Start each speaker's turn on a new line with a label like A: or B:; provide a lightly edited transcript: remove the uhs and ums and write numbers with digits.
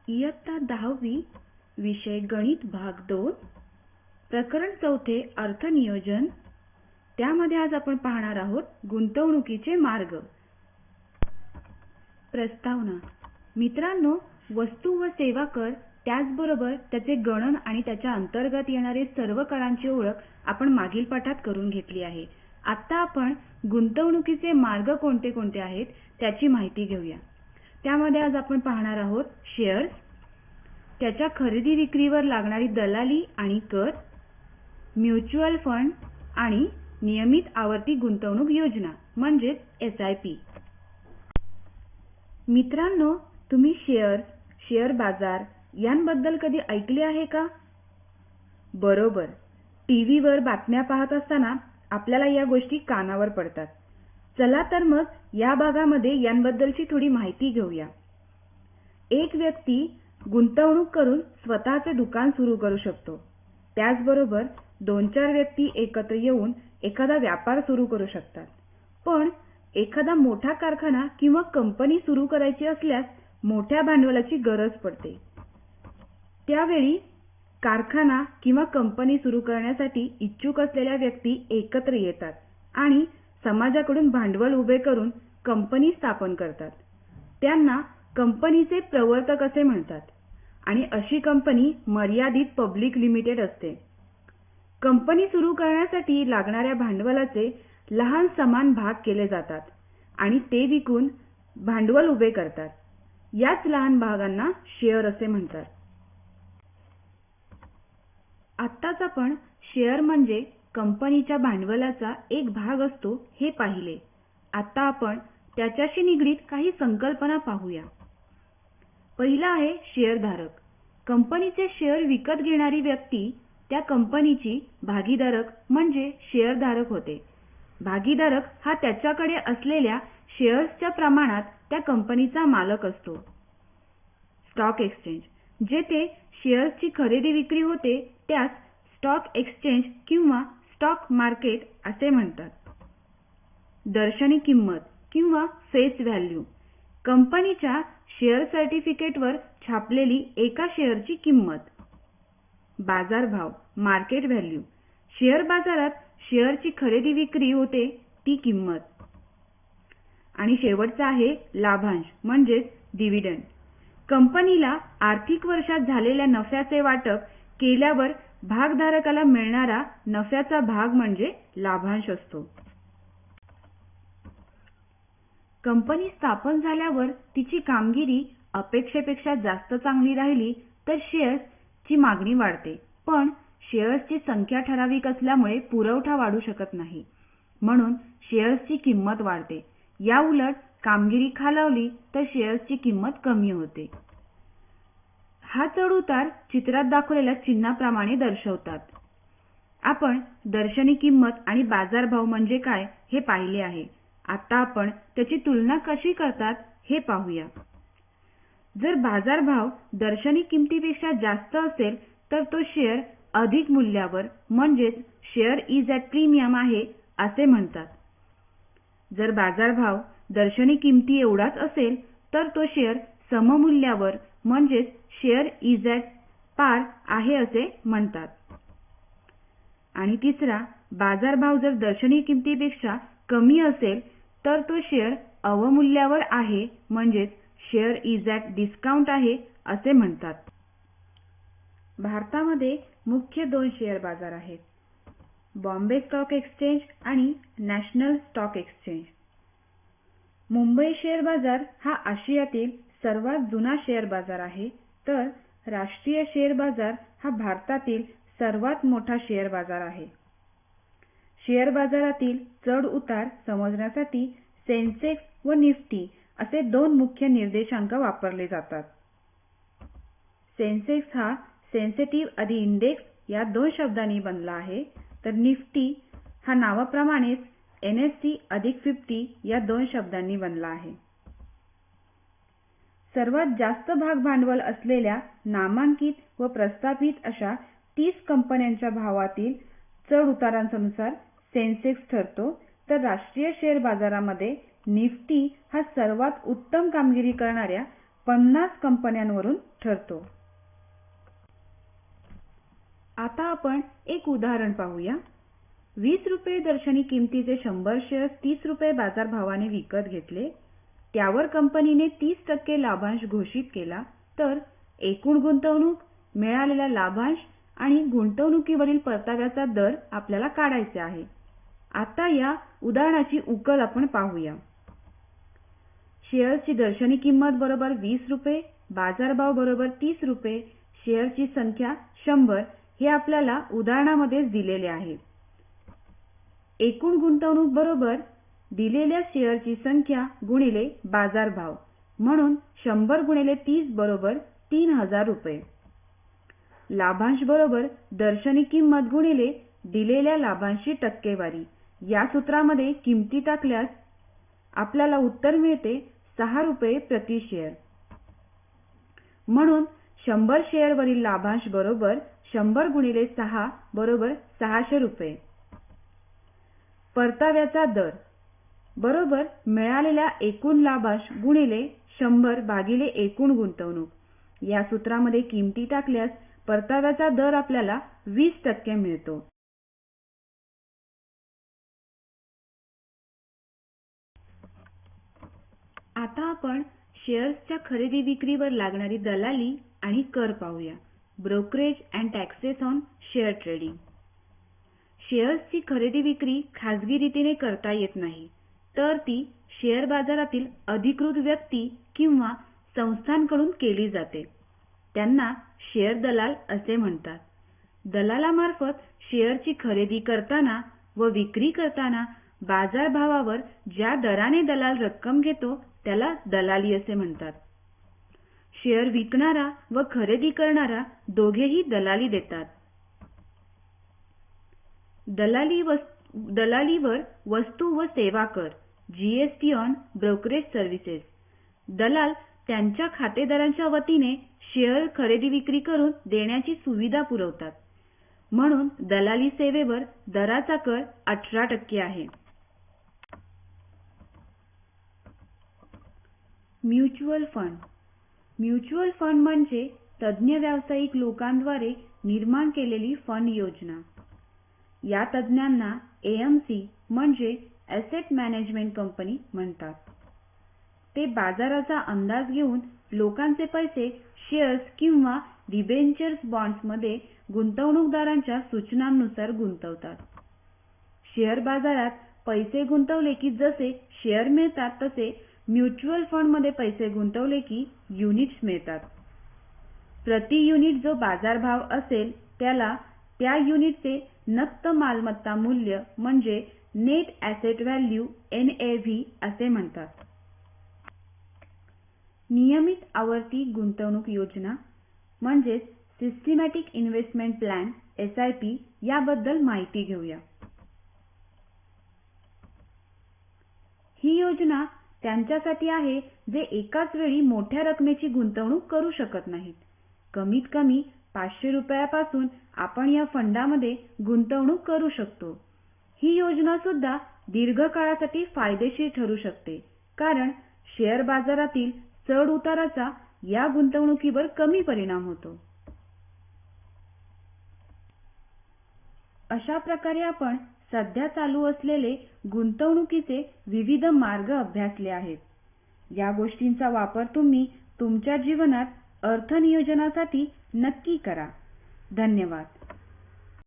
A: इयत्ता 10वी विषय गणित भाग 2 प्रकरण 4 अर्थनियोजन। त्यामध्ये आज आपण पाहणार आहोत गुंतवणुकीचे मार्ग। प्रस्तावना। मित्रांनो, वस्तू व सेवा कर त्याचबरोबर त्याचे गणन आणि त्याच्या अंतर्गत येणारे सर्व करांची ओळख आपण मागील पाठात करून घेतली आहे। आता आपण गुंतवणुकीचे मार्ग कोणते कोणते आहेत त्याची माहिती घेऊया। त्यामध्ये आज आपण पाहणार आहोत शेअर्स, त्याच्या खरेदी विक्रीवर लागणारी दलाली आणि कर, म्युच्युअल फंड आणि नियमित आवर्ती गुंतवणूक योजना म्हणजेच SIP। मित्रांनो, तुम्ही शेअर बाजार यांबद्दल कधी ऐकले आहे का? बरोबर, टीव्हीवर बातम्या पाहत असताना आपल्याला या गोष्टी कानावर पडतात। चला तर मग या भागामध्ये यांबद्दलची थोडी माहिती घेऊया। एक व्यक्ती गुंतवणूक करून स्वतःचे दुकान सुरू करू शकतो। त्याचबरोबर 2-4 व्यक्ती एकत्र येऊन एखादा व्यापार सुरू करू शकतात। पण एखादा मोठा कारखाना किंवा कंपनी सुरू करायची असल्यास मोठ्या भांडवलाची गरज पडते। त्यावेळी कारखाना किंवा कंपनी सुरू करण्यासाठी इच्छुक असलेल्या व्यक्ती एकत्र येतात आणि समाजाकडून भांडवल उभे करून कंपनी स्थापन करतात। त्यांना कंपनीचे प्रवर्तक असे म्हणतात आणि अशी कंपनी मर्यादित पब्लिक लिमिटेड असते। कंपनी सुरू करण्यासाठी लागणाऱ्या भांडवलाचे लहान समान भाग केले जातात आणि ते विकून भांडवल उभे करतात। याच लहान भागांना शेअर असे म्हणतात। आत्ताच आपण शेअर म्हणजे कंपनीच्या भांडवलाचा एक भाग असतो हे पाहिले। आता आपण त्याच्याशी निगडीत काही संकल्पना पाहूया। पहिला आहे शेअरधारक। कंपनीचे शेअर विकत घेणारी व्यक्ती त्या कंपनीची भागीदारक म्हणजे शेअरधारक होते। भागीदारक हा त्याच्याकडे असलेल्या शेअर्सच्या प्रमाणात त्या कंपनीचा मालक असतो। स्टॉक एक्सचेंज, जेथे शेअर्सची खरेदी विक्री होते त्यास स्टॉक एक्सचेंज किंवा स्टॉक मार्केट असे म्हणतात। दर्शनी किंमत किंवा फेस व्हॅल्यू, कंपनीच्या शेअर सर्टिफिकेटवर छापलेली एका शेअरची किंमत। बाजारभाव मार्केट व्हॅल्यू, शेअर बाजारात शेअरची खरेदी विक्री होते ती किंमत। आणि शेवटचा आहे लाभांश म्हणजेच डिव्हिडंड। कंपनीला आर्थिक वर्षात झालेल्या नफ्याचे वाटप केल्यावर भागधारकाला मिळणारा नफ्याचा भाग म्हणजे लाभांश असतो। कंपनी स्थापन झाल्यावर तिची कामगिरी अपेक्षेपेक्षा जास्त चांगली राहिली तर शेअर्सची मागणी वाढते, पण शेअर्सची संख्या ठराविक असल्यामुळे पुरवठा वाढू शकत नाही, म्हणून शेअर्सची किंमत वाढते। या उलट कामगिरी खालावली तर शेअर्सची किंमत कमी होते। हा चढ-उतार चित्रात दाखवलेल्या चिन्हाप्रमाणे दर्शवतात। आपण दर्शनी किंमत आणि बाजारभाव म्हणजे काय हे पाहिले आहे। आता आपण त्याची तुलना कशी करतात हे पाहूया। जर बाजारभाव दर्शनी किमतीपेक्षा जास्त असेल तर तो शेअर अधिक मूल्यावर म्हणजेच शेअर इज ॲट प्रीमियम आहे असे म्हणतात। जर बाजारभाव दर्शनी किमती एवढाच असेल तर तो शेअर सममूल्यावर म्हणजेच शेअर इज ॲट पार आहे असे म्हणतात। आणि तिसरा, बाजारभाव जर दर्शनी किमतीपेक्षा कमी असेल तर तो शेअर अवमूल्यावर आहे म्हणजेच शेअर इज ॲट डिस्काउंट आहे असे म्हणतात। भारतामध्ये मुख्य 2 शेअर बाजार आहेत, बॉम्बे स्टॉक एक्सचेंज आणि national stock exchange. Mumbai share बाजार हा आशियातील सर्वात जुना शेअर बाजार आहे, तर राष्ट्रीय शेअर बाजार हा भारतातील सर्वात मोठा शेअर बाजार आहे। शेअर बाजारातील चढ उतार समजण्यासाठी सेन्सेक्स व निफ्टी असे 2 मुख्य निर्देशांक वापरले जातात। सेन्सेक्स हा सेन्सिटिव्ह अधि इंडेक्स या 2 शब्दांनी बनला आहे, तर निफ्टी हा नावाप्रमाणेच NSE अधिक 50 या 2 शब्दांनी बनला आहे। सर्वात जास्त भाग भांडवल असलेल्या नामांकित व प्रस्थापित अशा 30 कंपन्यांच्या भावातील चढ उतारांनुसार सेन्सेक्स ठरतो, तर राष्ट्रीय शेअर बाजारामध्ये निफ्टी हा सर्वात उत्तम कामगिरी करणाऱ्या 50 कंपन्यांवरून ठरतो. आता आपण एक उदाहरण पाहूया. 20 रुपये दर्शनी किमतीचे 100 शेअर्स 30 रुपये बाजारभावाने विकत घेतले. त्यावर कंपनीने 30% लाभांश घोषित केला. तर एकूण गुंतवणूक, मिळालेला लाभांश आणि गुंतवणुकीवरील परताव्याचा दर आपल्याला काढायचे आहे. आता या उदाहरणाची उकल आपण पाहूया. शेअर्सची दर्शनी किंमत बरोबर 20 रुपये, बाजारभाव बरोबर 30 रुपये, शेअर्सची संख्या 100 हे आपल्याला उदाहरणामध्येच दिलेले आहे. एकूण गुंतवणूक बरोबर दिलेल्या शेअरची संख्या गुणिले बाजारभाव, म्हणून 100 गुणिले 30 बरोबर 3000 रुपये. लाभांश बरोबर दर्शनी किंमत गुणिले दिलेल्या लाभांशची टक्केवारी. या सूत्रामध्ये किमती टाकल्यास आपल्याला उत्तर मिळते 6 रुपये प्रति शेअर. म्हणून 100 शेअरवरील लाभांश बरोबर 100 गुणिले 6 बरोबर 600 रुपये. परताव्याचा दर बरोबर मिळालेला एकूण लाभांश गुणिले 100 भागिले एकूण गुंतवणूक. या सूत्रामध्ये किमती टाकल्यास परताव्याचा दर आपल्याला 20% मिळतो. आता आपण शेअर्सच्या खरेदी विक्रीवर लागणारी दलाली आणि कर पाहूया. Brokerage and taxes on share trading. शेअर्सची खरेदी विक्री खाजगी रीतीने करता येत नाही, तर ती शेअर बाजारातील अधिकृत व्यक्ती किंवा संस्थांकडून केली जाते. त्यांना शेअर दलाल असे म्हणतात. दलालामार्फत शेअरची खरेदी करताना व विक्री करताना बाजारभावावर ज्या दराने दलाल रक्कम घेतो त्याला दलाली असे म्हणतात. शेअर विकणारा व खरेदी करणारा दोघेही दलाली देतात. दलालीवर वस्तू व सेवा कर जीएसटी ऑन ब्रोकरेज सर्व्हिसेस. दलाल त्यांच्या खातेदारांच्या वतीने शेअर खरेदी विक्री करून देण्याची सुविधा पुरवतात. म्हणून दलाली सेवेवर दराचा कर 18% आहे. Mutual fund. म्युच्युअल फंड म्हणजे तज्ञ व्यावसायिक लोकांद्वारे निर्माण केलेली फंड योजना. या तज्ञांना एएमसी म्हणजे ॲसेट मॅनेजमेंट कंपनी म्हणतात. ते बाजाराचा अंदाज घेऊन लोकांचे पैसे शेअर्स किंवा डिबेंचर्स बॉण्ड्समध्ये गुंतवणूकदारांच्या सूचनांनुसार गुंतवतात. शेअर बाजारात पैसे गुंतवले की जसे शेअर मिळतात तसे म्युच्युअल फंडमध्ये पैसे गुंतवले की युनिट्स मिळतात. प्रति युनिट जो बाजारभाव असेल त्याला त्या युनिटचे नक्त मालमत्ता मूल्य म्हणजे नेट ॲसेट व्हॅल्यू NAV असे म्हणतात. नियमित आवर्ती गुंतवणूक योजना म्हणजेच सिस्टमॅटिक इन्व्हेस्टमेंट प्लॅन SIP याबद्दल माहिती घेऊया. ही योजना त्यांच्यासाठी आहे जे एकाच वेळी मोठ्या रकमेची गुंतवणूक करू शकत नाहीत. कमीत कमी 500 रुपयापासून आपण या फंडामध्ये गुंतवणूक करू शकतो. ही योजना सुद्धा दीर्घकाळासाठी फायदेशीर ठरू शकते, कारण शेअर बाजारातील चढ उताराचा या गुंतवणुकीवर कमी परिणाम होतो. अशा प्रकारे आपण सध्या चालू असलेले गुंतवणुकीचे विविध मार्ग अभ्यासले आहेत. या गोष्टींचा वापर तुम्ही तुमच्या जीवनात अर्थनियोजनासाठी नक्की करा. धन्यवाद.